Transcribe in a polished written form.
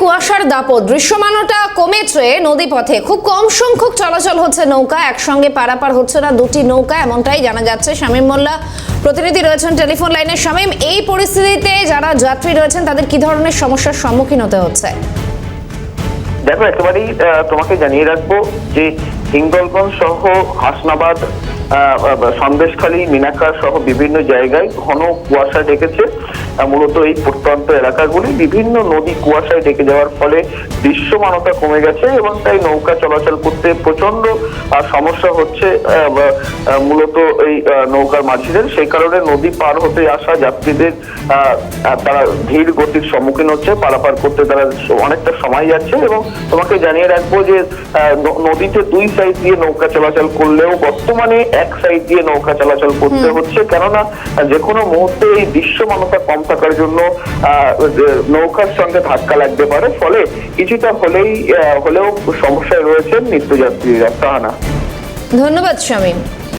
কুয়াশার দাপট, দৃশ্যমানতা কমেছে নদীপথে, খুব কম সংখ্যক চলাচল হচ্ছে নৌকা, একসঙ্গে পারাপার হচ্ছে না দুটি নৌকা, এমনটাই জানা যাচ্ছে। শামীম মোল্লা প্রতিনিধি রয়েছেন টেলিফোন লাইনে। শামীম, এই পরিস্থিতিতে যারা যাত্রী রয়েছেন তাদের কি ধরনের সমস্যার সম্মুখীন হতে হচ্ছে? দেখো, একেবারেই তোমাকে জানিয়ে রাখবো যে হিঙ্গলগঞ্জ সহ হাসনাবাদ, সন্দেশখালী, মিনাকার সহ বিভিন্ন জায়গায় ঘন কুয়াশা ডেকেছে। মূলত এই প্রত্যন্ত এলাকাগুলি বিভিন্ন নদী কুয়াশায় ডেকে যাওয়ার ফলে দৃশ্যমানতা কমে গেছে এবং তাই নৌকা চলাচল করতে প্রচন্ড সমস্যা হচ্ছে মূলত এই নৌকার মাঝিদের। সেই কারণে নদী পার হতে আসা যাত্রীদের তারা ধীর গতির সম্মুখীন হচ্ছে, পারাপার করতে তারা অনেকটা সময় যাচ্ছে। এবং তোমাকে জানিয়ে রাখবো যে নদীতে দুই সাইড দিয়ে নৌকা চলাচল করলেও বর্তমানে এক সাইড দিয়ে নৌকা চলাচল করতে হচ্ছে, কেননা যে কোনো মুহূর্তে এই দৃশ্যমানতা কম থাকার জন্য নৌকার সঙ্গে ধাক্কা লাগতে পারে, ফলে কিছুটা হলেও সমস্যায় রয়েছেন নিত্যযাত্রীরা। তাহানা, ধন্যবাদ শামীম।